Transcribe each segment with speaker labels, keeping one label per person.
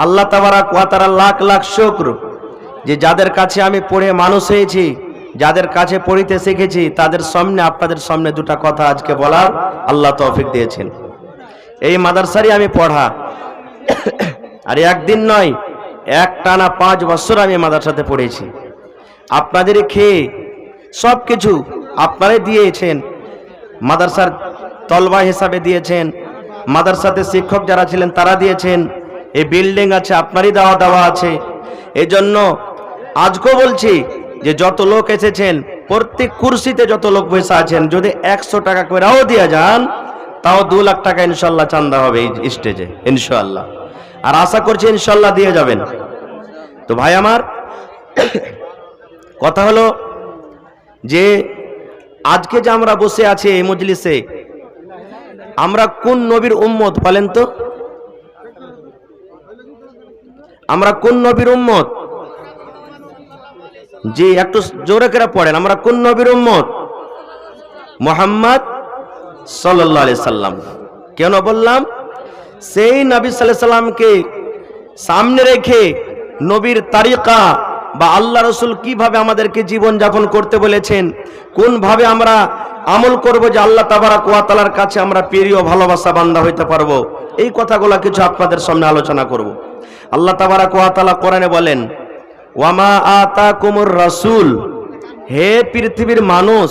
Speaker 1: আল্লাহ তাবারাক ওয়া তাআলা লাখ লাখ শুকর যে যাদের কাছে আমি পড়ে মানুষ হয়েছি, যাদের কাছে পড়িতে শিখেছি, তাদের সামনে আপনাদের সামনে দুটা কথা আজকে বলার আল্লাহ তৌফিক দিয়েছেন। এই মাদ্রাসারই আমি পড়া, আর একদিন নয়, একটানা 5 বছর আমি মাদ্রাসাতে পড়েছি। আপনাদেরই খেয়ে সব কিছু আপনারাই দিয়েছেন, মাদ্রাসার তলবা হিসাবে দিয়েছেন, মাদ্রাসাতে শিক্ষক যারা ছিলেন তারা দিয়েছেন, এই বিল্ডিং আছে আপনারই দেওয়া আছে। এই জন্য আজকেও বলছি যে যত লোক এসেছেন, প্রত্যেক কুরসিতে যত লোক বসে আছেন, যদি 100 টাকা করেও দিয়ে যান, তাও 2 লাখ টাকা ইনশাল্লাহ চান্দা হবে এই স্টেজে ইনশাল্লাহ। আর আশা করছি ইনশাল্লাহ দিয়ে যাবেন। তো ভাই আমার কথা হলো যে আজকে যে আমরা বসে আছি এই মজলিসে, আমরা কোন নবীর উম্মত বলেন তো? আমরা কোন নবীর উম্মত? জি, একটু জোরে করে পড়েন। আমরা কোন নবীর উম্মত? মুহাম্মদ সাল্লাল্লাহু আলাইহি সাল্লাম। কেন বললাম? সেই নবী সাল্লাল্লাহু আলাইহি সাল্লামকে সামনে রেখে নবীর তারিকা বা আল্লাহ রসুল কিভাবে আমাদেরকে জীবন যাপন করতে বলেছেন, কোন ভাবে আমরা আমল করব যে আল্লাহ তাবারাক ওয়া তাআলার কাছে আমরা প্রিয় ভালোবাসা বান্দা হইতে পারবো, এই কথাগুলো কিছু আপনাদের সামনে আলোচনা করব। আল্লাহ তাবারাক ওয়া তাআলা কোরআনে বলেন, ওয়ামা আতাকুমুর রাসূল, হে পৃথিবীর মানুষ,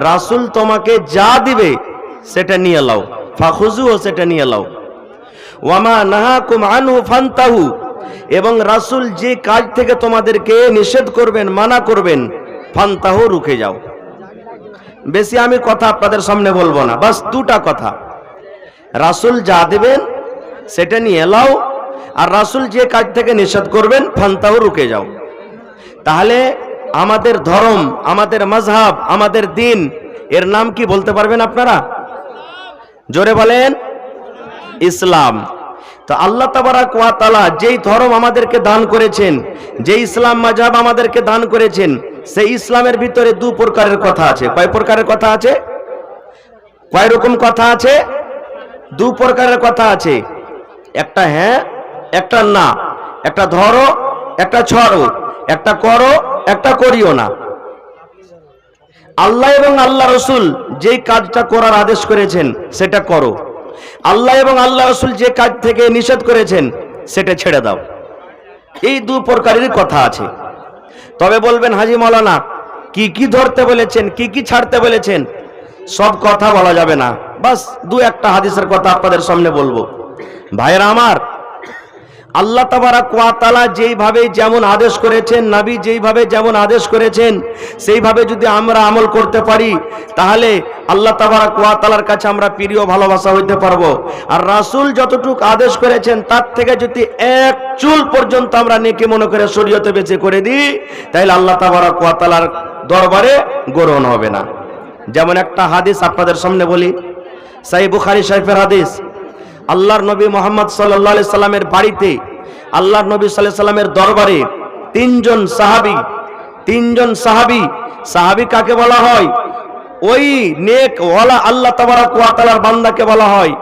Speaker 1: রাসূল তোমাকে যা দিবে সেটা নিয়ে লাও, ফাখুজু, সেটা নিয়ে লাও। ওয়ামা নাহাকুম আনহু ফান্তাহু, এবং রাসূল যে কাজ থেকে তোমাদেরকে নিষেধ করবেন, মানা করবেন, ফান্তাহু, রুখে যাও। বেশি আমি কথা আপনাদের সামনে বলবো না, বাস দুটা কথা। রাসূল যা দেবেন সেটা নিয়ে লাও, আর রাসূল যে কাজ থেকে নিষেধ করবেন, ফান্তাহু, রুকে যাও। তাহলে আমাদের ধর্ম, আমাদের মাযহাব, আমাদের দিন, এর নাম কি বলতে পারবেন আপনারা? জোরে বলেন, ইসলাম। তো আল্লাহ তাবারাক ওয়া তাআলা যেই ধর্ম আমাদেরকে দান করেছেন, যে ইসলাম মাযহাব আমাদেরকে দান করেছেন, সেই ইসলামের ভিতরে 2 প্রকারের কথা আছে। কয় প্রকারের কথা আছে? কয় রকম কথা আছে? 2 প্রকারের কথা আছে। একটা হ্যাঁ, একটা না, একটা ধরো, একটা ছড়ো, একটা করো, একটা করিও না। আল্লাহ এবং আল্লাহ রসুল যেই কাজটা করার আদেশ করেছেন সেটা করো, আল্লাহ এবং আল্লাহ রসুল যে কাজ থেকে নিষেধ করেছেন সেটা ছেড়ে দাও। এই 2 প্রকারেরই কথা আছে। তবে বলবেন, হাজী মাওলানা কি কি ধরতে বলেছেন, কি কি ছাড়তে বলেছেন? সব কথা বলা যাবে না, বাস 2-1টা হাদিসের কথা আপনাদের সামনে বলবো। ভাইরা আমার, আল্লাহ তাবারাক ওয়া তাআলা যেইভাবে যেমন আদেশ করেছেন, নবী যেইভাবে যেমন আদেশ করেছেন, সেইভাবে যদি আমরা আমল করতে পারি, তাহলে আল্লাহ তাবারাক ওয়া তাআলার কাছে আমরা প্রিয় ভালোবাসা হইতে পারবো। আর রাসূল যতটুকু আদেশ করেছেন তার থেকে যদি 1 চুল পর্যন্ত আমরা নেকি মনে করে শরীয়তে বেঁচে করে দিই, তাহলে আল্লাহ তাবারাক ওয়া তাআলার দরবারে গ্রহণ হবে না। যেমন একটা হাদিস আপনাদের সামনে বলি, সহিহ বুখারী শরীফের হাদিস। আল্লাহর নবী মুহাম্মদ সাল্লাল্লাহু আলাইহি সাল্লামের বাড়িতে, আল্লাহর নবী সাল্লাল্লাহু আলাইহি সাল্লামের দরবারে 3 জন সাহাবী, সাহাবী কাকে বলা হয়? ওই নেক ওয়ালা আল্লাহ তাবারাক ওয়া তাআলার বান্দাকে বলা হয়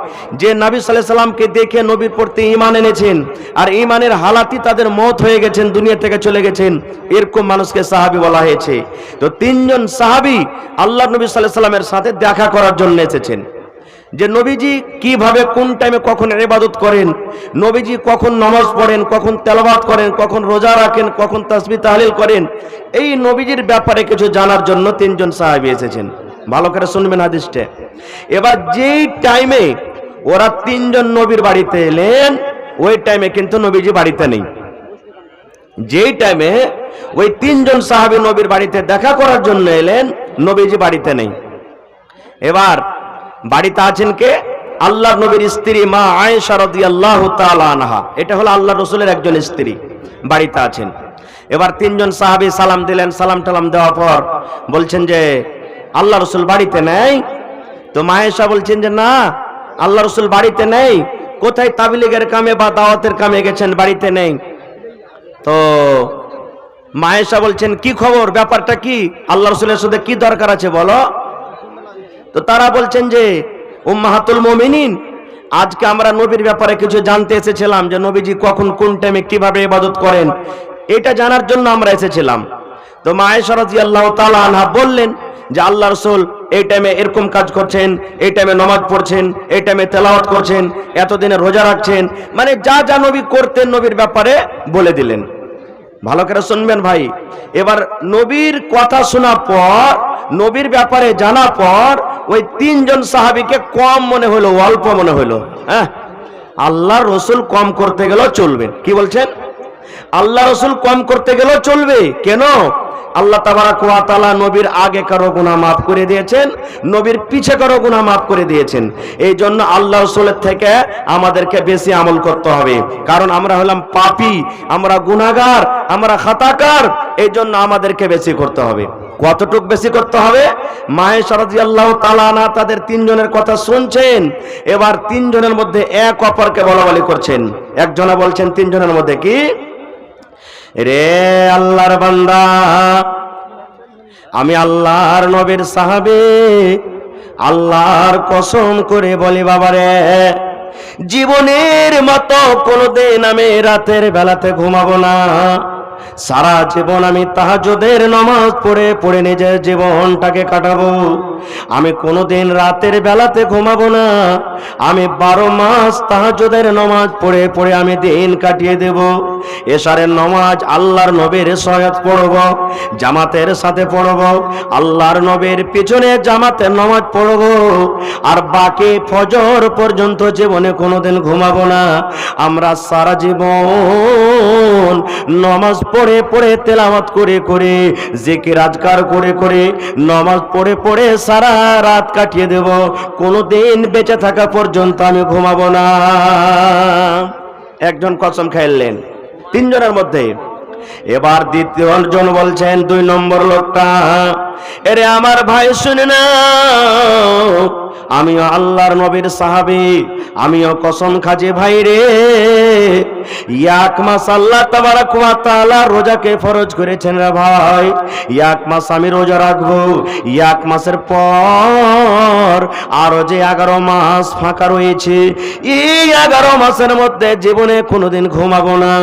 Speaker 1: যে নবী সাল্লাল্লাহু আলাইহি সাল্লামকে দেখে নবীর প্রতি ঈমান এনেছেন, আর ঈমানের হালাতি তাদের মওত হয়ে গেছেন, দুনিয়া থেকে চলে গেছেন, এরকম মানুষকে সাহাবী বলা হয়েছে। তো 3 জন সাহাবী আল্লাহর নবী সাল্লাল্লাহু আলাইহি সাল্লামের সাথে দেখা করার জন্য এসেছেন, যে নবীজি কিভাবে কোন টাইমে কখন ইবাদত করেন, নবীজি কখন নামাজ পড়েন, কখন তেলাওয়াত করেন, কখন রোজা রাখেন, কখন তাসবিহ তাহলিল করেন, এই নবীজির ব্যাপারে কিছু জানার জন্য 3 জন সাহাবী এসেছেন। ভালো করে শুনবেন হাদিসটা। এবার যেই টাইমে ওরা 3 জন নবীর বাড়িতে এলেন, ওই টাইমে কিন্তু নবীজি বাড়িতে নেই। যেই টাইমে ওই 3 জন সাহাবী নবীর বাড়িতে দেখা করার জন্য এলেন, নবীজি বাড়িতে নেই। এবার বাড়িতে আছেন কে? আল্লাহর নবীর স্ত্রী মা আয়েশা রাদিয়াল্লাহু তাআলা আনহা। এটা হলো আল্লাহর রাসূলের একজন স্ত্রী, বাড়িতে আছেন। এবার 3 জন সাহাবী সালাম দিলেন। সালাম টালাম দেওয়ার পর বলছেন যে আল্লাহ রাসূল বাড়িতে নেই। তো মা আয়েশা বলছেন যে না, আল্লাহ রাসূল বাড়িতে নেই, কোথায় তাবলীগের কামে বা দাওয়াতের কামে গেছেন, বাড়িতে নেই। তো মা আয়েশা বলছেন কি খবর, ব্যাপারটা কি, আল্লাহ রাসূলের সাথে কি দরকার আছে বলো। তো তারা বলছেন যে উম্মাহাতুল মুমিনিন, আজকে আমরা নবীর ব্যাপারে কিছু জানতে এসেছিলাম, যে নবীজি কখন কোন টাইমে কিভাবে ইবাদত করেন, এটা জানার জন্য আমরা এসেছিলাম। তো মা আয়েশা রাদিয়াল্লাহু তাআলা আনহা বললেন যে আল্লাহ রাসূল এই টাইমে এরকম কাজ করছেন, এই টাইমে নামাজ পড়ছেন, এই টাইমে তেলাওয়াত করছেন, এতদিনে রোজা রাখছেন, মানে যা যা নবী করতেন নবীর ব্যাপারে বলে দিলেন। ভালো করে শুনবেন ভাই। এবার নবীর কথা শোনার পর, নবীর ব্যাপারে জানার পর ওই তিনজন সাহাবীকে কম মনে হলো, অল্প মনে হলো। হ্যাঁ, আল্লাহর রাসূল কম করতে গেলেও চলবে। কি বলছেন? আল্লাহ রাসূল কম করতে গেলেও চলবে। কেন? আল্লাহ তাবারাক ওয়া তাআলা নবীর আগে কারো গুনাহ মাফ করে দিয়েছেন, নবীর পিছে কারো গুনাহ মাফ করে দিয়েছেন। এই জন্য আল্লাহ রাসূলের থেকে আমাদেরকে বেশি আমল করতে হবে, কারণ আমরা হলাম পাপী, আমরা গুনাহগার, আমরা খাতাকার। এই জন্য আমাদেরকে বেশি করতে হবে। কতটুক বেশি করতে হবে? মা আয়েশা রাদিয়াল্লাহু তাআলা আনহা তাদের তিনজনের কথা শুনছেন, এবার তিনজনের মধ্যে এক অপরকে বলাবলি করছেন। একজনা বলছেন তিনজনের মধ্যে, কি রে আল্লাহর বান্দা, আমি আল্লাহর নবীর সাহাবী, আল্লাহর কসম করে বলি বাবারে, জীবনের মতো কোনোদিন আমি রাতের বেলাতে ঘুমাবো না। সারা জীবন আমি তাহাজ্জুদের নামাজ পড়ে পড়ে নিজের জীবনটাকে কাটাবো। আমি কোনোদিন রাতের বেলাতে ঘুমাবো না। আমি 12 মাস তাহাজ্জুদের নামাজ পড়ে পড়ে আমি দিন কাটিয়ে দেব। এশারের নামাজ আল্লাহর নবীর সহায়ত পড়ব, জামাতের সাথে পড়ব, আল্লাহর নবীর পিছনে জামাতের নামাজ পড়ব, আর বাকি ফজর পর্যন্ত জীবনে কোনোদিন ঘুমাবো না। আমরা সারা জীবন নামাজ পড়ে পড়ে তেলাওয়াত করে করে, জিকির আজকার করে করে, নামাজ পড়ে পড়ে সারা রাত কাটিয়ে দেব। কোনোদিন বেঁচে থাকা পর্যন্ত আমি ঘুমাবো না। একজন কসম খাইলেন তিনজনের মধ্যে। এবার দ্বিতীয় জন বলছেন, 2 নম্বর লোকটা, এরে আমার ভাই শুনে না, আমিও আল্লাহর নবীর সাহাবী, আমিও কসম খাজি ভাই রে, 1 মাস আল্লাহ তাবারাক ওয়া তাআলা রোজাকে ফরজ করেছেন রে ভাই। 1 মাস আমি রোজা রাখবো। 1 মাসের পর আরো যে 11 মাস ফাঁকা রয়েছে, এই 11 মাসের মধ্যে জীবনে কোনোদিন ঘুমাবো না,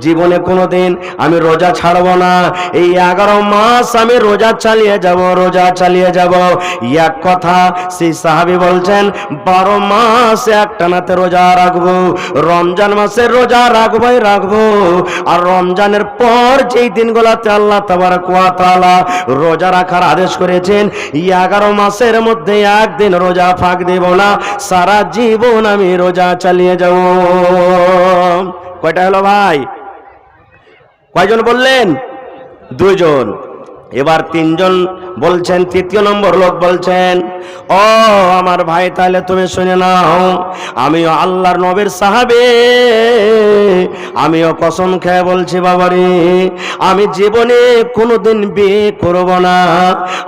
Speaker 1: জীবনে কোনোদিন আমি রোজা ছাড়বো না। এই 11 মাস আমি রোজা চালিয়ে যাব, রোজা চালিয়ে যাব। এক কথা সেই সাহাবী বলছেন, 12 মাস একটানাতে রোজা রাখবো, রমজান মাসে রোজা রাখবোই রাখবো। আর রমজানের পর যেই দিনগুলোতে আল্লাহ তাবারাক ওয়া তাআলা রোজা রাখার আদেশ করেছেন, 11 মাসের মধ্যে একদিন রোজা ফাঁক দেব না, সারা জীবন আমি রোজা চালিয়ে যাব। কয়টা হলো ভাই? কয়জন বললেন? 2 জন। এবার 3 জন বলছেন, তৃতীয় নম্বর লোক বলছেন, ও আমার ভাই, তাহলে তুমি শুনে নাও, আমিও আল্লাহর নবীর সাহাবী, আমিও কসম খেয়ে বলছি বাবারে, আমি জীবনে কোনোদিন বিয়ে করব না,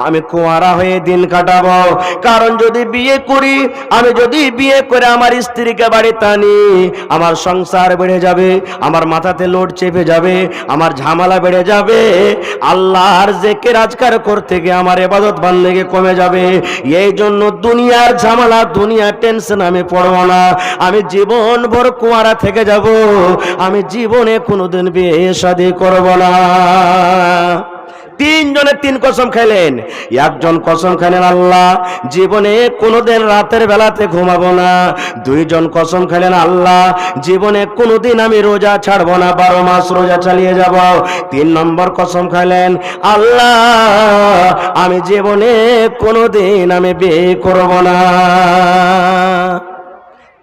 Speaker 1: আমি কুঁয়ারা হয়ে দিন কাটাবো। কারণ যদি বিয়ে করি, আমি যদি বিয়ে করে আমার স্ত্রীকে বাড়িতে আনি, আমার সংসার বেড়ে যাবে, আমার মাথাতে লোড চেপে যাবে, আমার ঝামেলা বেড়ে যাবে, আল্লাহর জিকির আজকার করতে গিয়ে আমার ইবাদত বান্দেগি কমে যাবে। এই জন্য দুনিয়ার ঝামেলা, দুনিয়ার টেনশন আমি পড়বো না, আমি জীবন ভর কুঁয়ারা থেকে যাব, আমি জীবনে কোনোদিন বিয়ে শাদী করব না। 3 জনে 3 কসম খাইলেন। একজন কসম খাইলেন, আল্লাহ জীবনে কোনোদিন রাতের বেলাতে ঘুমাবো না। 2 জন কসম খাইলেন, আল্লাহ জীবনে কোনোদিন আমি রোজা ছাড়বো না, 12 মাস রোজা চালিয়ে যাব। 3 নম্বর কসম খাইলেন, আল্লাহ আমি জীবনে কোনোদিন আমি বিয়ে করব না।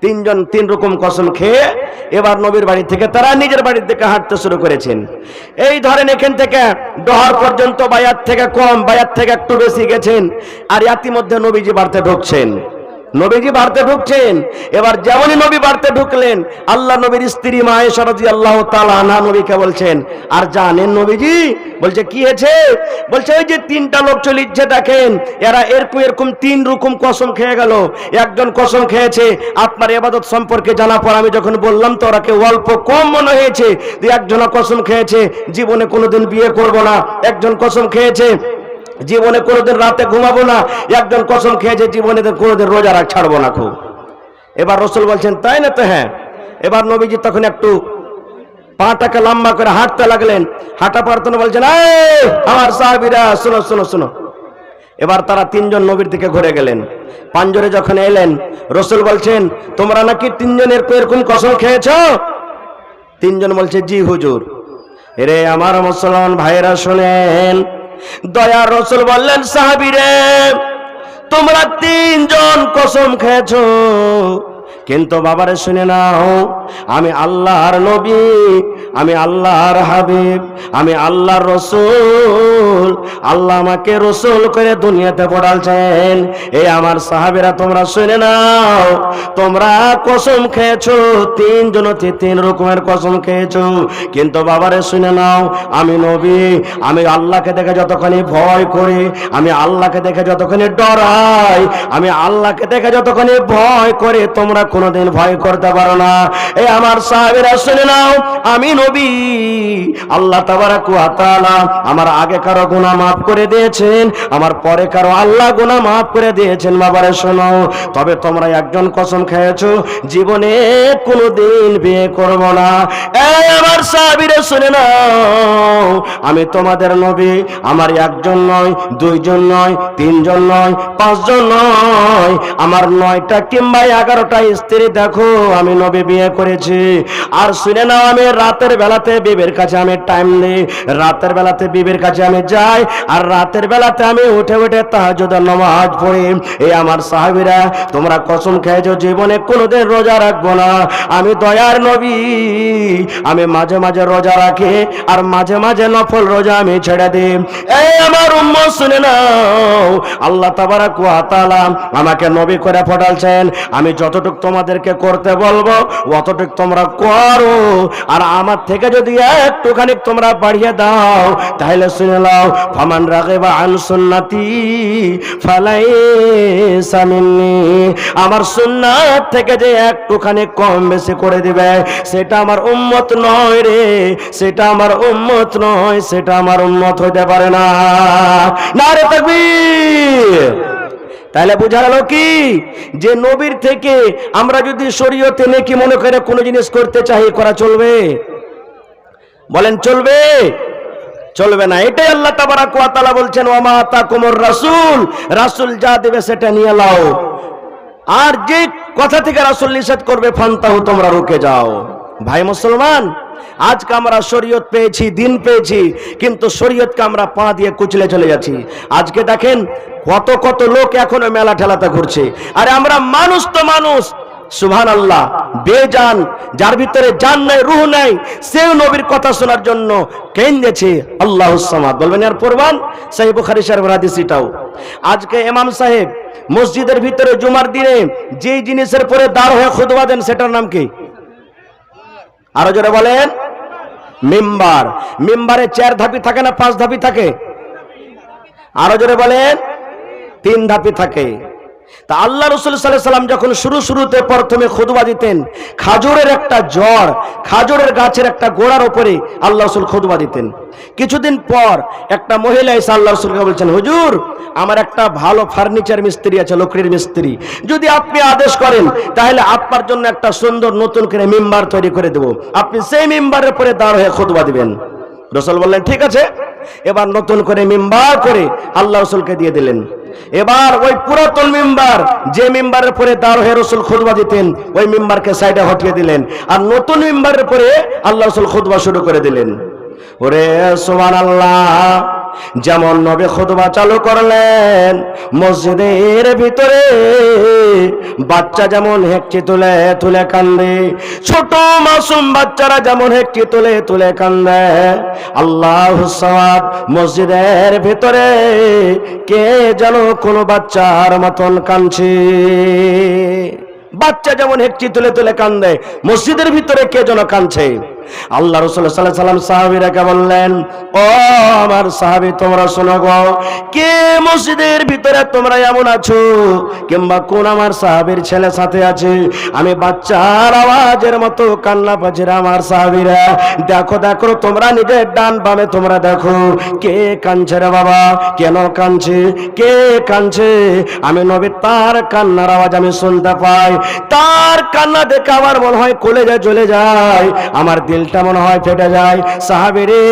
Speaker 1: 3 জন 3 রকম কসম খেয়ে এবার নবীর বাড়ি থেকে তারা নিজের বাড়ির দিকে হাঁটতে শুরু করেছেন। এই ধরেন এখান থেকে ডহর পর্যন্ত বায়াত থেকে কম, বায়াত থেকে একটু বেশি গেছেন, আর ইতিমধ্যে নবীজি বাড়িতে ঢুকছেন। নবীজি বাড়িতে ঢুকছেন। এবার যেমনই নবী বাড়িতে ঢুকলেন, আল্লাহ নবীর স্ত্রী মা আয়েশা রাদিয়াল্লাহু তাআলা আনহা নবীকে বলছেন, আর জানেন নবীজি? বলছে কি হয়েছে? বলছে ওই যে 3টা লোক চলিচ্ছে দেখেন, এরা এরকম 3 রকম কসম খেয়ে গেল। একজন কসম খেয়েছে আপনার ইবাদত সম্পর্কে জানার পর আমি যখন বললাম তো ওরাকে অল্প কম মনে হয়েছে। একজন কসম খেয়েছে জীবনে কোনোদিন বিয়ে করব না। একজন কসম খেয়েছে জীবনে কোনোদিন রাতে ঘুমাবো না। একজন কসম খেয়েছে জীবনে কোনোদিন রোজা ছাড়বো না। খুব এবার রাসূল বলছেন তাই না? তো হ্যাঁ। এবার নবীজি তখন একটু পাটাকে লম্বা করে হাঁটতে লাগলেন। হাঁটা পারতেন, বলছেন এই আমার সাহাবীরা শোনো শোনো শোনো। এবার তারা তিনজন নবীর দিকে ঘুরে গেলেন। পাঞ্জরে যখন এলেন, রাসূল বলছেন তোমরা নাকি তিনজনের এরকম কসম খেয়েছো? তিনজন বলছে জি হুজুর। এরে আমার মুসলমান ভাইরা শুনেন, দয়ার রাসূল বললেন সাহাবীরে তোমরা তিনজন কসম খেয়েছো, কিন্তু বাবারে শুনে নাও, আমি আল্লাহর নবী, আমি আল্লাহর হাবিব, আমি আল্লাহর রাসূল। আল্লাহ আমাকে রাসূল করে দুনিয়াতে পাঠালছেন। এই আমার সাহাবীরা তোমরা শুনে নাও, তোমরা কসম খেয়েছো, তিনজনতে তিন রকমের কসম খেয়েছো, কিন্তু বাবারে শুনে নাও, আমি নবী, আমি আল্লাহকে দেখে যতখানি ভয় করি, আমি আল্লাহকে দেখে যতখানি ডরাই, আমি আল্লাহকে দেখে যতখানি ভয় করে তোমরা কোনোদিন ভয় করতে পারো না। এই আমার সাহাবীরা শুনে নাও, আমি নবী, আল্লাহ তাবারাক ওয়া তাআলা আমার আগে কারো গুনাহ মাফ করে দিয়েছেন, আমার পরে কারো আল্লাহ গুনাহ মাফ করে দিয়েছেন। বাবারে শোনো, তবে তোমরা একজন কসম খেয়েছো, জীবনে কোনোদিন বিয়ে করব না। এই আমার সাহাবীরা শুনে নাও, আমি তোমাদের নবী, আমার একজন নয়, দুইজন নয়, তিনজন নয়, পাঁচজন নয়, আমার 9টা কিংবা 11টা স্ত্রী দেখো আমি নবী বিয়ে করেছি। আর শুনে নাও, আমি রাতের বেলাতে বিবির কাছে আমি টাইম নেই, রাতের বেলাতে বিবির কাছে আমি যাই, আর রাতের বেলাতে আমি উঠে উঠে তাহাজ্জুদের নামাজ পড়ি। এই আমার সাহাবীরা তোমরা কসম খেয়েছো জীবনে কোনোদিন রোজা রাখবো না। আমি দয়ার নবী, আমি মাঝে মাঝে রোজা রাখি, আর মাঝে মাঝে নফল রোজা আমি ছেড়ে দিই। এই আমার উম্মত শুনে নাও, আল্লাহ তাবারাক ওয়া তাআলা আমাকে নবী করে পাঠালছেন, আমি যতটুকু তোমাদেরকে করতে বলবো অতটুকু তোমরা করো, আর আমার থেকে যদি একটুখানি তোমরা বাড়িয়ে দাও তাহলে শুনে নাও, ফামান রাগিবা আন সুন্নতি ফালাইসা মিন্নি, আমার সুন্নাত থেকে যে একটুখানি কম বেশি করে দিবে সেটা আমার উম্মত নয় রে, সেটা আমার উম্মত নয়, সেটা আমার উম্মত হইতে পারে না। নারে তাকবীর। তাহলে বোঝা গেল কি, যে নবীর থেকে আমরা যদি শরীয়তে নেকি মনে করে কোনো জিনিস করতে চাই, করা চলবে? বলেন চলবে? চলবে না। এটাই আল্লাহ তাবারাক ওয়া তাআলা বলছেন, ওয়া মা আতাকুমুর রাসূল, রাসূল যা দেবে সেটা নিয়ে নাও, আর যে কথা থেকে রাসূল নিষেধ করবে ফান্তাহু, তোমরা রুকে যাও। ভাই মুসলমান, আজকে আমরা শরীয়ত পেয়েছি, দিন পেয়েছি, কিন্তু শরীয়তকে আমরা পা দিয়ে কুচলে চলে যাচ্ছি। আজকে দেখেন কত কত লোক এখনো মেলা ঠেলাতে ঘুরছে, আরে আমরা মানুষ তো মানুষ, সুবহানাল্লাহ, বেজান, যার ভিতরে জান নাই, রূহ নাই, সেও নবীর কথা শোনার জন্য কেঁদেছে। আল্লাহুস সামাদ বলবেন আর পড়বান, সহিহ বুখারী শরীফের হাদিস এটাও। আজকে ইমাম সাহেব মসজিদের ভিতরে জুমার দিনে যেই জিনিসের পরে দাঁড় হয়ে খুতবা দেন সেটার নাম কি? আরো জোরে বলেন। মিম্বার। মিম্বারে 4 ধাপি থাকে না 5 ধাপি থাকে? আরো জোরে বলেন। 3 ধাপি থাকে। তা আল্লাহ রাসূল সাল্লাল্লাহু আলাইহি সাল্লাম যখন শুরুতে প্রথমে খুতবা দিতেন, খাজুরের একটা ঝড়, খাজুরের গাছের একটা গোড়ার উপরে আল্লাহ রাসূল খুতবা দিতেন। কিছুদিন পর একটা মহিলা এসে আল্লাহ রাসূলকে বলছেন, হুজুর আমার একটা ভালো ফার্নিচার মিস্ত্রি আছে, লকড়ির মিস্ত্রি, যদি আপনি আদেশ করেন তাহলে আপনার জন্য একটা সুন্দর নতুন করে মিম্বার তৈরি করে দেব, আপনি সেই মিম্বারের উপরে দাঁড় হয়ে খুতবা দিবেন। রাসূল বললেন ঠিক আছে। এবার নতুন করে মিম্বার করে আল্লাহ রাসূলকে দিয়ে দিলেন। এবার ওই পুরাতন মিম্বার, যে মিম্বারের পরে দাঁড় হয়ে রাসূল খুতবা দিতেন, ওই মিম্বারকে সাইডে হটিয়ে দিলেন, আর নতুন মিম্বারের পরে আল্লাহ রাসূল খুতবা শুরু করে দিলেন। ওরে সুবহানাল্লাহ, যেমন নবী খুতবা চালু করলেন, মসজিদের ভিতরে বাচ্চা যেমন হেঁকচি তুলে তুলে কান্দে, ছোট মাসুম বাচ্চারা যেমন হেঁকচি তুলে তুলে কান্দে, আল্লাহুস সামাদ মসজিদের ভিতরে কে যেন কোনো বাচ্চার মতন কাঁদছে। বাচ্চা যেমন হেঁকচি তুলে তুলে কান্দে, মসজিদের ভিতরে কে যেন কাঁদছে। আল্লাহ রাসূল সাল্লাল্লাহু আলাইহি সাল্লাম সাহাবীরাকে বললেন, ও আমার সাহাবী তোমরা শোনো গো, কে মসজিদের ভিতরে তোমরা এমন আছো, কিংবা কোন আমার সাহাবীর ছেলে সাথে আছে আমি বাচ্চার আওয়াজের মতো কান্না পাচ্ছি আমার সাহাবীরা, দেখো দেখো তোমরা নিজের ডান বামে তোমরা দেখো কে কাঁদছে রে বাবা, কেন কাঁদছে, কে কাঁদছে? আমি নবী তার কান্নার আওয়াজ আমি শুনতে পাই, তার কান্না দেখে আমার মনে হয় কলেজে চলে যায়, আমার দিলটা মনে হয় ফেটে যায়। সাহাবীরে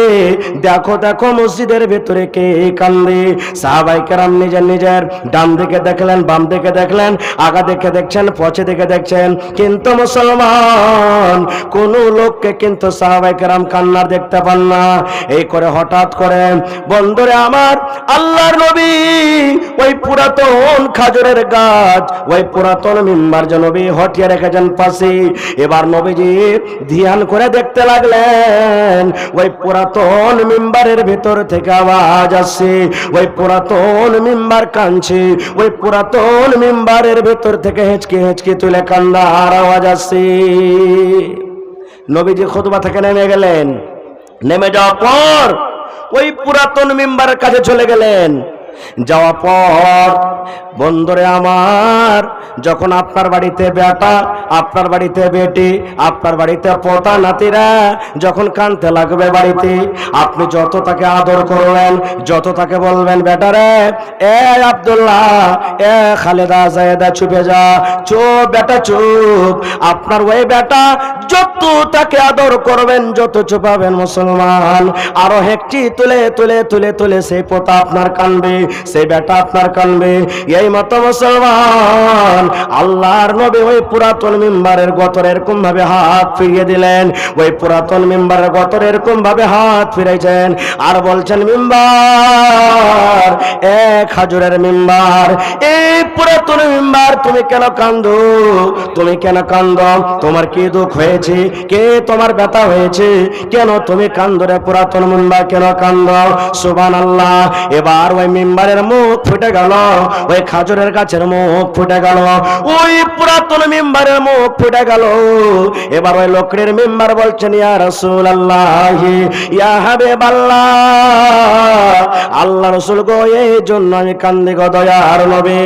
Speaker 1: দেখো দেখো মসজিদের ভেতরে কে কান্দে। সাহাবায়ে কেরাম নিজের নিজের ডান দিকে দেখলেন, বাম দিকে দেখলেন, আগা দিকে দেখছেন, পছে দিকে দেখছেন, কিন্তু মুসলমান কোন লোককে কিন্তু সাহাবায়ে কেরাম কান্নার দেখতে পান না। এই করে হঠাৎ করে বন্ধুরে আমার আল্লাহর নবী ওই পুরাতন খাজুরের গাছ, ওই পুরাতন মিম্বার যে নবী হটিয়ে রেখেছেন পাশে, এবার নবীজি ধ্যান করে দেখতে লাগলেন, ওই পুরাতন মিম্বারের ভিতর থেকে আওয়াজ আসছে, ওই পুরাতন মিম্বার কাঁদছে, ওই পুরাতন মিম্বারের ভিতর থেকে হেঁচকি হেঁচকি তুলে কান্নার আওয়াজ আসছে। নবীজি খুতবা থেকে নেমে গেলেন, নেমে যাওয়ার পর ওই পুরাতন মিম্বারের কাছে চলে গেলেন। যাওয়ার পর বন্ধুরে আমার যখন আপনার বাড়িতে বেটা, আপনার বাড়িতে বেটি, আপনার বাড়িতে পোতা নাতিরা যখন কাঁদতে লাগবে বাড়িতে, আপনি যত তাকে আদর করবেন, যত তাকে বলবেন বেটারে এ আব্দুল্লাহ, এ খালেদা, জায়েদা চুপে যা, চুপ বেটা চুপ, আপনার ওই বেটা যত তাকে আদর করবেন, যত চুপাবেন মুসলমান, আরো হেঁকটি তুলে তুলে তুলে তুলে সেই পোতা আপনার কানবে, সেই বেটা আপনার কানবে। এই মতো মুসলমান আল্লাহর নবী ওই পুরাতন মিম্বারের গতরে এরকম ভাবে হাত ফিরিয়ে দিলেন, ওই পুরাতন মিম্বারের গতরে এরকম ভাবে হাত ফিরাইছেন আর বলছেন, মিম্বার এক হাজুরের মিম্বার, এই পুরাতন মিম্বার তুমি কেন কান্দো, তুমি কেন কান্দো, তোমার কি দুঃখ হয়েছে, কে তোমার ব্যথা হয়েছে, কেন তুমি কান্দো রে পুরাতন মিম্বার, কেন কান্দো? সুবহানাল্লাহ। এবার ওই মিম্বারের মুখ ফুটে গেল, ওই খাজুরের গাছের মুখ ফুটে গেল, ওই পুরাতন মিম্বারের মুখ ফুটে গেল। এবার ওই লোকের মিম্বার বলছেন, ইয়া রাসূলুল্লাহ, ইয়া হাবিবাল্লাহ, আল্লাহ রাসূল গো, এই জন্য আমি কান্দি গো দয়ার নবী,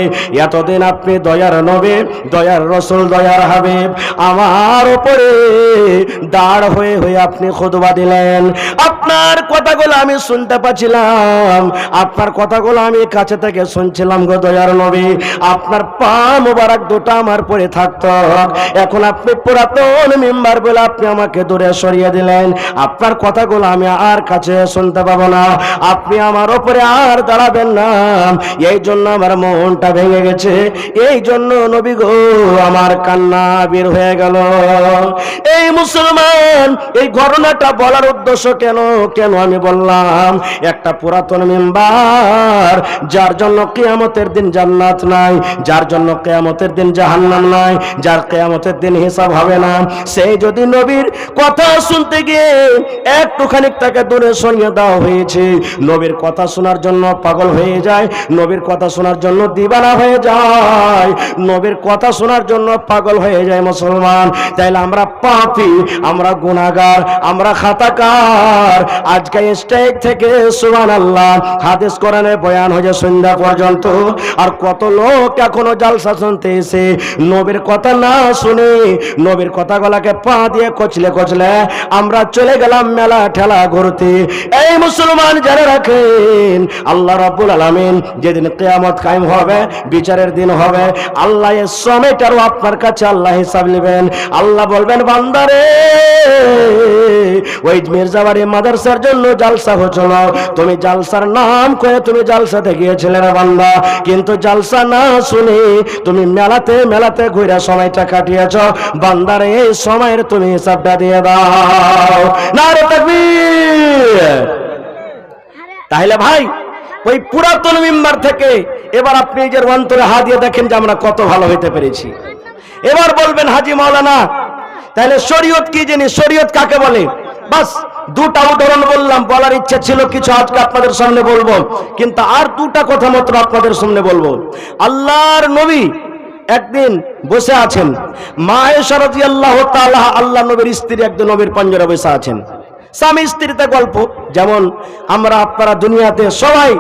Speaker 1: এতদিন আপনি দয়ার নবী, দয়ার রাসূল, দয়ার হাবিব, আমার উপরে দাঁড় হয়ে হয়ে আপনি খুতবা দিলেন, আপনার কথাগুলো আমি শুনতে পাচ্ছিলাম, আপনার কথাগুলো আমি কাছে থেকে শুনছিলাম গো দয়ার নবী, আপনার পা মোবারক দুটো আমার পরে থাকতো, এখন আপনি পুরাতন মিম্বার বলে আপনি আমাকে দূরে সরিয়ে দিলেন, আপনার কথাগুলো আমি আর কাছে শুনতে পাবো না, আপনি আমার উপরে আর দাঁড়াবেন না, এই জন্য আমার মনটা ভেঙে গেছে, এই জন্য নবী গো আমার কান্না বের হয়ে গেল। এই মুসলমান এই ঘটনাটা বলার উদ্দেশ্য কেন কেন আমি বললাম, একটা পুরাতন মিম্বার যার জন্য কিয়ামতের দিন জান্নাত নাই, যার জন্য কিয়ামতের দিন জাহান্নাম নাই, যার কিয়ামতের দিন হিসাব হবে না, সেই যদি নবীর কথা শুনতে গিয়ে একটুখানি তাকে দূরে সরিয়ে দেওয়া হয়েছে, নবীর কথা শোনার জন্য পাগল হয়ে যায়, নবীর কথা শোনার জন্য দিবানা হয়ে যায়, নবীর কথা শোনার জন্য পাগল হয়ে যায় মুসলমান, তাইলে আমরা পাপী, আমরা গুনাহগার, আমরা খাতাকার। আজকে স্টেজ থেকে সুবহানাল্লাহ হাদিস কোরআনে বয়ান হয়ে সন্ধ্যা পর্যন্ত, আর কত লোক এখনো জালসা শুনতে এসে নবীর কথা না শুনে নবীর কথাগুলোকে পা দিয়ে কচলে কচলে আমরা চলে গেলাম মেলা ঠেলা ঘুরতে। এই মুসলমান যারা রাখেন, আল্লাহ রাব্বুল আলামিন যেদিন কিয়ামত কায়েম হবে, বিচারের দিন হবে, আল্লাহ এই সময়টারও আপনার কাছে আল্লাহ হিসাব নেবেন। আল্লাহ বলবেন, বান্দারে ওই মির্জাবাড়ি মাদ্রাসার জন্য জালসা হচ্ছিল, তুমি জালসার নাম করে তুমি জালসাতে গিয়েছিলে রে বান্দা, কিন্তু জালসা না শুনে তুমি মেলাতে মেলাতে ঘুরে সময়টা কাটিয়েছ, বান্দারে এই সময়ের তুমি হিসাবটা দিয়ে দাও। নারে তাকবীর। তাহলে ভাই ওই পুরাতন মিম্বার থেকে এবার আপনি নিজের অন্তরে হাত দিয়ে দেখেন যে আমরা কত ভালো হইতে পেরেছি। এবার বলবেন, হাজি মাওলানা তাহলে শরীয়ত কি জিনিস, শরীয়ত কাকে বলে? বাস দুটা উদাহরণ বললাম, বলার ইচ্ছা ছিল কিছু আজকে আপনাদের সামনে বলবো, কিন্তু আর দুটা কথা মাত্র আপনাদের সামনে বলবো। আল্লাহর নবী একদিন বসে আছেন, মা আয়েশা রাদিয়াল্লাহু তাআলা, আল্লাহ নবীর স্ত্রী একজন নবীর পাঞ্জরে বসে আছেন। স্বামী স্ত্রীতে গল্প, যেমন আমরা আপনারা দুনিয়াতে সবাই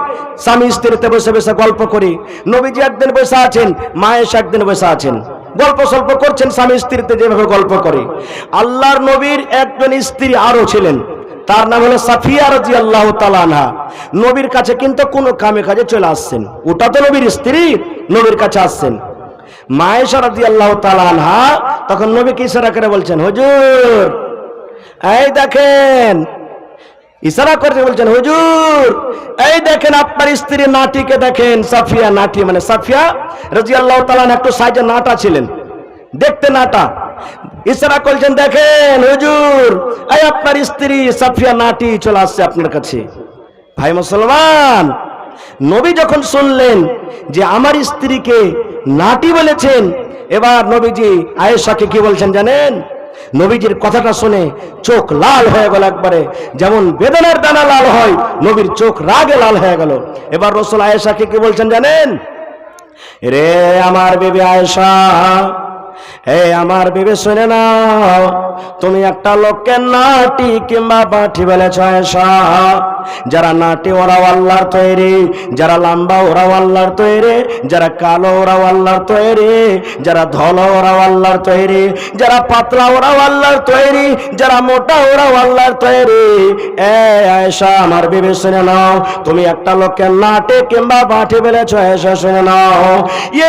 Speaker 1: স্বামী স্ত্রীতে বসে বসে গল্প করি। নবীজি একদিন বসে আছেন, মা আয়েশা একদিন বসে আছেন, গল্প সল্প করছেন স্বামী স্ত্রীতে যেভাবে গল্প করে। আল্লাহর নবীর একজন স্ত্রী আরো ছিলেন, তার নাম হলো সাফিয়া রাদিয়াল্লাহু তাআলা আনহা। নবীর কাছে কিন্তু কোনো কামে কাজে চলে আসছেন, ওটা তো নবীর স্ত্রী, নবীর কাছে আসছেন। মা আয়েশা রাদিয়াল্লাহু তাআলা আনহা তখন নবীকে ইশারা করে বলছেন, হুজুর এই দেখেন, ইশারা করে বলছেন, হুজুর এই দেখেন আপনার স্ত্রী নাটিকে দেখেন। সাফিয়া, নাটি মানে সাফিয়া রাদিয়াল্লাহু তাআলা একটু সাইজে নাটা ছিলেন, দেখতে নাটা। ইশারা করছেন, দেখেন হুজুর এই আপনার স্ত্রী সাফিয়া নাটি চলে আসছে আপনার কাছে। ভাই মুসলমান, নবী যখন শুনলেন যে আমার স্ত্রীকে নাটি বলেছেন, এবার নবীজি আয়েশাকে কি বলছেন জানেন? নবীজির কথাটা শুনে চোখ লাল হয়ে গেল, একবারে যেমন বেদনার দানা লাল হয়, নবীর চোখ রাগে লাল হয়ে গেল। এবার রাসূল আয়েশাকে কি বলছেন জানেন? রে আমার বিবি আয়েশা, হে আমার বিবি শুনে নাও, তুমি একটা লোককে নাটি কিংবা বাটি বলেছ আয়েশা। যারা নাটি ওরাও আল্লাহর তৈরি, যারা লম্বা ওরাও আল্লাহর তৈরি, যারা কালো ওরাও আল্লাহর তৈরি, যারা ধলা ওরাও আল্লাহর তৈরি, যারা পাতলা ওরাও আল্লাহর তৈরি, যারা মোটা ওরাও আল্লাহর তৈরি। এ আয়েশা আমার বিবি শুনে নাও, তুমি একটা লোককে নাটি কিংবা বাটি বলেছ আয়েশা শুনে নাও।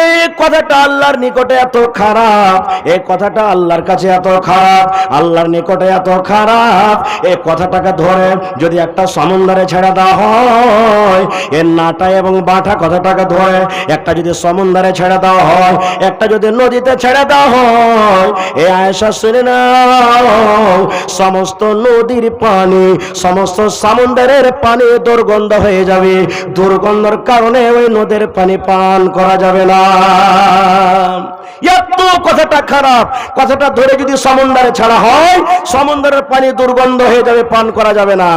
Speaker 1: এই কথাটা আল্লাহর নিকটে এত খারাপ, এই কথাটা আল্লাহর কাছে এত খারাপ, আল্লাহর নিকটে এত খারাপ। এই কথাটাকে ধরে যদি একটা সমুদ্রে ছেড়ে দেওয়া হয়, এর নাটা এবং বাটা কথাটাকে ধরে একটা যদি সমুদ্রে ছেড়ে দেওয়া হয়, একটা যদি নদীতে ছেড়ে দেওয়া হয়, এ আয়েশা শুনে নাও, সমস্ত নদীর পানি, সমস্ত সমুদ্রের পানি দুর্গন্ধ হয়ে যাবে। দুর্গন্ধের কারণে ওই নদীর পানি পান করা যাবে না। এত কথাটা খারাপ, কথাটা ধরে যদি সমুদ্রে ছাড়া হয়, সমুদ্রের পানি দুর্গন্ধ হয়ে যাবে, পান করা যাবে না।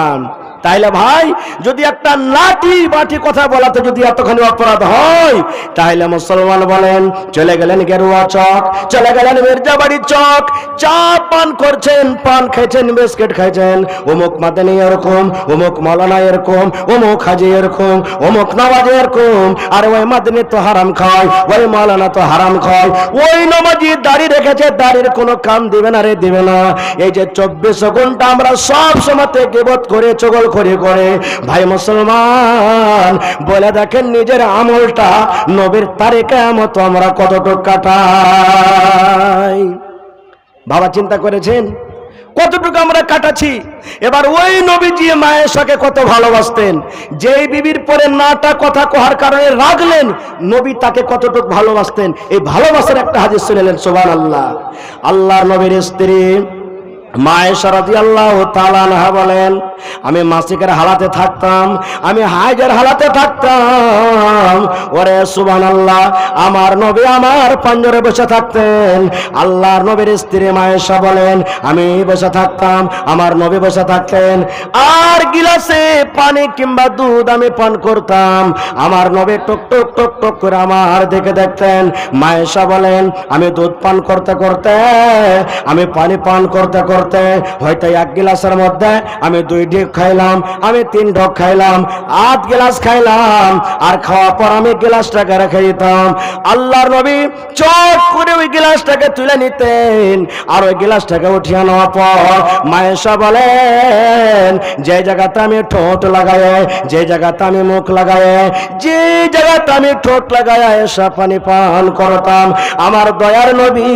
Speaker 1: তাইলে ভাই, যদি একটা লাঠি বাটি কথা বলাতে যদি এতখানি অপরাধ হয়, তাহলে মুসলমান বলেন চলে গেলেন গেরুয়া চক, চলে গেলেন মির্জাবাড়ির চক, চা পান করছেন, পান খাইছেন, বিস্কিট খাইছেন, অমুক মাদানি এরকম, অমুক মৌলানা এরকম, অমুক হাজি এরকম, অমুক নওয়াজি এরকম। আর ওই মাদানি তো হারাম খায়, ওই মৌলানা তো হারাম খায়, ওই নওয়াজি দাড়ি রেখেছে, দাড়ির কোনো কাম দিবে না রে, দিবে না। এই যে 24 ঘন্টা আমরা সব সময়তে গীবত করে চগল করে করে, ভাই মুসলমান বলে দেখেন নিজের আমলটা নবীর তারিখের মতো আমরা কতটুকু কাটাই। বাবা চিন্তা করেছেন কতটুকু আমরা কাটাচ্ছি? এবার ওই নবীজি মা আয়েশাকে কত ভালোবাসতেন, যেই বিবির পরে নাটা কথা কহার কারণে রাগলেন, নবী তাকে কতটুকু ভালোবাসতেন। এই ভালোবাসার একটা হাদিস শুনলেন, সুবহানাল্লাহ। আল্লাহর নবীর স্ত্রী মা আয়েশা রাদিয়াল্লাহু তাআলা আনহা বলেন, আমি মাসিকের হালাতে থাকতাম, আমি হাইজের হালাতে থাকতাম। ওরে সুবহানাল্লাহ, আমার নবী আমার পাঞ্জরে বসে থাকতেন। আল্লাহর নবীর স্ত্রী মা আয়েশা বলেন, আমি বসে থাকতাম, আমার নবী বসে থাকতেন, আর গিলাসে পানি কিংবা দুধ আমি পান করতাম। আমার নবী টক টক টক টক করে আমার দিকে দেখতেন। মা আয়েশা বলেন, আমি দুধ পান করতে করতে, আমি পানি পান করতে করতে হয়তো এক গিলাসের মধ্যে আমি 2 ঢোক খাইলাম, আমি 3 ঢোক খাইলাম, 8 গ্লাস খাইলাম, আর খাওয়ার পর আমি গ্লাসটাকে রেখে দিতাম। আল্লাহর নবী চট করে ওই গ্লাসটাকে তুলে নিতেন, আর ওই গ্লাসটাকে উঠিয়ে নেওয়ার পর মা আয়েশা বলেন, যে জায়গাতে আমি ঠোঁট লাগাই, যে জায়গাতে আমি মুখ লাগাই, যে জায়গাতে আমি ঠোঁট লাগাই আয়েশা পানি পান করতাম, আমার দয়ার নবী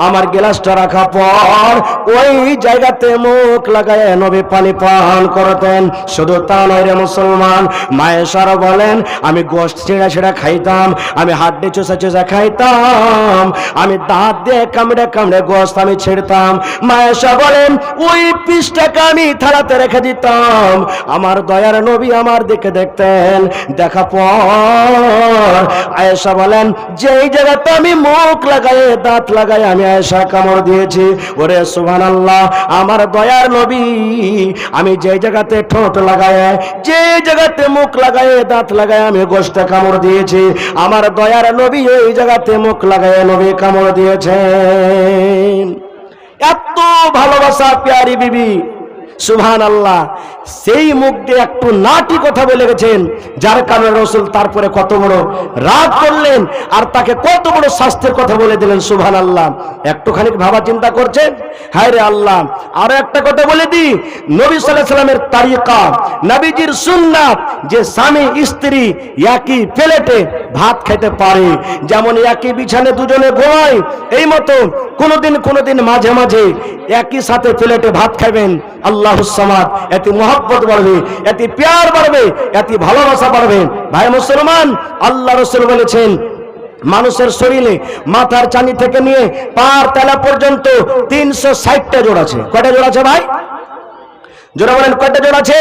Speaker 1: আমার গ্লাসটা রাখার পর ওই জায়গাতে মুখ লাগায় নবী পানি পান করতেন। শুধু তা নয় রে মুসলমান, মা আয়েশা বলেন, আমি গোশত ছিঁড়া ছিঁড়া খাইতাম, আমি হাড্ডি চুষা চুষা খাইতাম, আমি দাঁত দিয়ে কামড়ে কামড়ে গোশত আমি ছিঁড়তাম। মা আয়েশা বলেন, ওই পিসটাকে আমি থালাতে রেখে দিতাম। আমার দয়ার নবী আমার দিকে দেখতেন, দেখা পর আয়েশা বলেন, যেই জায়গাতে আমি মুখ লাগাই দাঁত লাগাই আমি আয়েশা কামড় দিয়েছি, ওরে সুবহান সুবহানাল্লাহ। আমার দয়ার নবী আমি যে জায়গাতে ঠোঁট লাগায়, যে জায়গাতে মুখ লাগায়, দাঁত লাগায় আমি গোশত কামড় দিয়েছি, আমার দয়ার নবী ওই জায়গাতে মুখ লাগায় নবী কামড় দিয়েছেন। এত ভালোবাসা প্যারি বিবি, সুবহানাল্লাহ। সেই মুখ দিয়ে একটু নাটি কথা বলে গেছেন, যার কারণে রাসূল তারপরে কত বড় রাগ করলেন আর তাকে কত বড় শাস্তির কথা বলে দিলেন, সুবহানাল্লাহ। একটুখানি ভাবা চিন্তা করছেন? হায় রে আল্লাহ। আরো একটা কথা বলে দিই, নবী সাল্লাল্লাহু আলাইহি ওয়াসাল্লামের তারিকা, নবীজির সুন্নাত, যে স্বামী স্ত্রী একই প্লেটে ভাত খেতে পারে, যেমন একই বিছানে দুজনে ঘুমায়, এই মতো কোনদিন মাঝে মাঝে একই সাথে প্লেটে ভাত খাবেন। আল্লাহুস সামাদ, এতে মহব্বত বাড়বে, এতে প্যার বাড়বে, এতে ভালোবাসা বাড়বে। ভাই মুসলমান, আল্লাহ রাসূল বলেছেন মানুষের শরীরে মাথার চানি থেকে নিয়ে পার তলা পর্যন্ত 360টা জোড় আছে। কয়টা জোড় আছে ভাই? জোড়া বলেন, কয়টা জোড় আছে?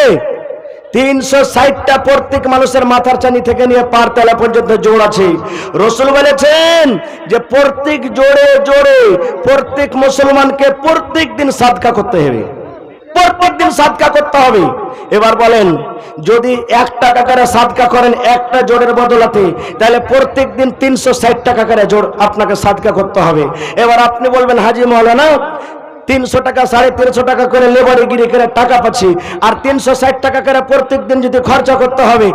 Speaker 1: 360টা। প্রত্যেক মানুষের মাথার চানি থেকে নিয়ে পার তলা পর্যন্ত জোড় আছে। রাসূল বলেছেন যে প্রত্যেক জোড়ে জোড়ে প্রত্যেক মুসলমানকে প্রত্যেক দিন সাদকা করতে হবে, প্রত্যেক দিন সাদকা করতে হবে। এবার বলেন, যদি 1 টাকা করে সাদকা করেন একটা জোড়ের বদলাতে, তাহলে প্রত্যেক দিন 360 টাকা করে জোড় আপনাকে সাদকা করতে হবে। এবার আপনি বলবেন, হাজি মাওলানা 300 টাকা 350 টাকা করে লেবারে গিরি করে টাকা পাচ্ছি, আর 360 টাকা করে প্রত্যেক দিন যদি খরচা করতে হবে,